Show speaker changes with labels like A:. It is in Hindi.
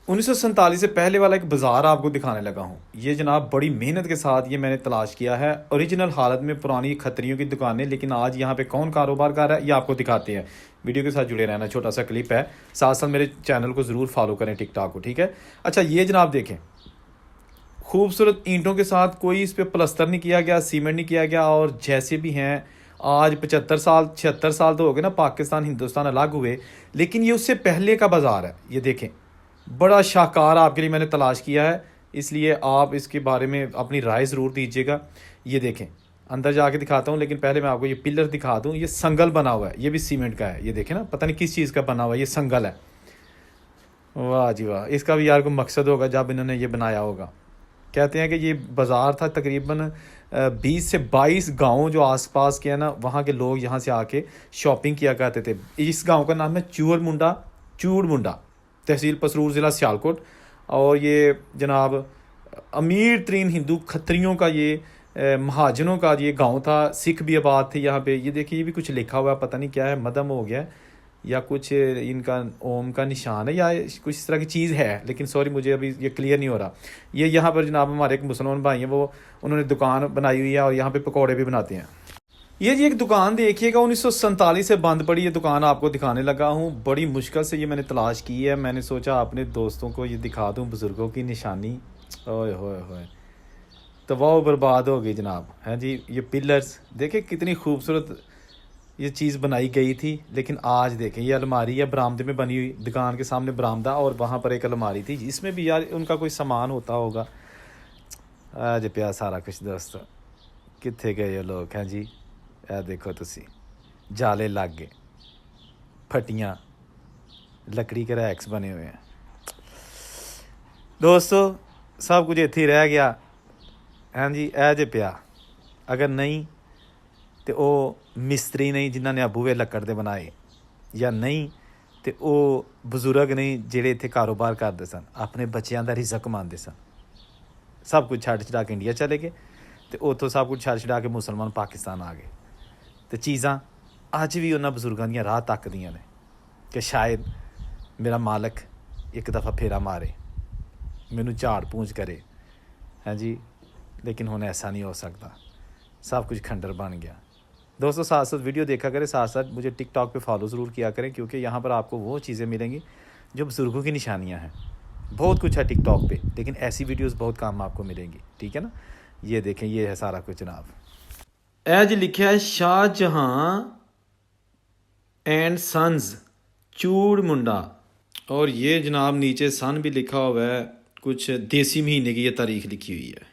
A: 1947 से पहले वाला एक बाज़ार आपको दिखाने लगा हूँ। ये जनाब बड़ी मेहनत के साथ ये मैंने तलाश किया है, ओरिजिनल हालत में पुरानी खत्रियों की दुकानें। लेकिन आज यहाँ पे कौन कारोबार कर रहा है ये आपको दिखाते हैं। वीडियो के साथ जुड़े रहना, छोटा सा क्लिप है। साथ साथ मेरे चैनल को ज़रूर फॉलो करें, टिकटॉक को, ठीक है। अच्छा, ये जनाब देखें, खूबसूरत ईंटों के साथ, कोई इस पर प्लस्तर नहीं किया गया, सीमेंट नहीं किया गया। और जैसे भी हैं, आज 75 साल 76 साल तो हो गए ना पाकिस्तान हिंदुस्तान अलग हुए, लेकिन ये उससे पहले का बाज़ार है। ये देखें, बड़ा शाहकार आपके लिए मैंने तलाश किया है, इसलिए आप इसके बारे में अपनी राय ज़रूर दीजिएगा। ये देखें, अंदर जाके दिखाता हूँ, लेकिन पहले मैं आपको ये पिलर दिखा दूँ। ये संगल बना हुआ है, ये भी सीमेंट का है। ये देखें ना, पता नहीं किस चीज़ का बना हुआ है, ये संगल है। वाह जी वाह, इसका भी यार कोई मकसद होगा जब इन्होंने ये बनाया होगा। कहते हैं कि ये बाज़ार था तकरीबन 20 से 22 गांव जो आसपास के हैं ना, वहाँ के लोग यहाँ से आके शॉपिंग किया करते थे। इस गांव का नाम है चूड़ मुंडा, तहसील पसरूर, ज़िला सियालकोट। और ये जनाब अमीर तरीन हिंदू खत्रियों का ये महाजनों का ये गांव था। सिख भी आबाद थे यहाँ पे। ये देखिए, ये भी कुछ लिखा हुआ है, पता नहीं क्या है, मदम हो गया है या कुछ इनका ओम का निशान है या कुछ इस तरह की चीज़ है, लेकिन सॉरी मुझे अभी ये क्लियर नहीं हो रहा। ये यहाँ पर जनाब हमारे एक मुसलमान भाई हैं, वो उन्होंने दुकान बनाई हुई है और यहाँ पे पकौड़े भी बनाते हैं। ये जी एक दुकान देखिएगा, 1947 से बंद पड़ी। ये दुकान आपको दिखाने लगा हूँ, बड़ी मुश्किल से ये मैंने तलाश की है। मैंने सोचा अपने दोस्तों को ये दिखा दूँ, बुज़ुर्गों की निशानी। ओए होए होए, तो वो बर्बाद हो गई जनाब। हैं जी, ये पिलर्स देखिए कितनी खूबसूरत ये चीज़ बनाई गई थी। लेकिन आज देखें, ये अलमारी है बरामदे में बनी हुई, दुकान के सामने बरामदा, और वहाँ पर एक अलमारी थी, इसमें भी यार उनका कोई सामान होता होगा। आज पिया सारा कुछ दोस्तों, कितने गए ये लोग हैं जी। ए देखो तुसी, जाले लग गए, फटियाँ, लकड़ी के रैक्स बने हुए हैं दोस्तों। सब कुछ इत्थे ही रह गया हैं जी। ए जे पिया, अगर नहीं तो वो मिस्त्री नहीं जिन्होंने बूहे लक्कड़ दे बनाए, या नहीं तो वो बजुर्ग नहीं जेड़े इत्थे कारोबार करते सन, अपने बच्चों का रिज़क कमाते सन। सब कुछ छड़ छड़ा के इंडिया चले गए, तो उतों सब कुछ छड़ छड़ा के मुसलमान पाकिस्तान आ गए। तो चीज़ां अज भी उन्होंने बजुर्गों दी राह तकदियां ने कि शायद मेरा मालक एक दफ़ा फेरा मारे, मैनू झाड़ पूंछ करे, हैं जी। लेकिन हुण ऐसा नहीं हो सकता, सब कुछ खंडर बन गया। दोस्तों साथ साथ वीडियो देखा करें, साथ साथ मुझे टिकटॉक पे फॉलो ज़रूर किया करें, क्योंकि यहाँ पर आपको वो चीज़ें मिलेंगी जो बुज़ुर्गों की निशानियाँ हैं। बहुत कुछ है टिकटॉक पे, लेकिन ऐसी वीडियोस बहुत काम आपको मिलेंगी, ठीक है ना। ये देखें, ये है सारा कुछ जनाब। एज लिखा है शाहजहां एंड सन्स चूड़ मुंडा, और ये जनाब नीचे सन भी लिखा हुआ है, कुछ देसी महीने की ये तारीख लिखी हुई है।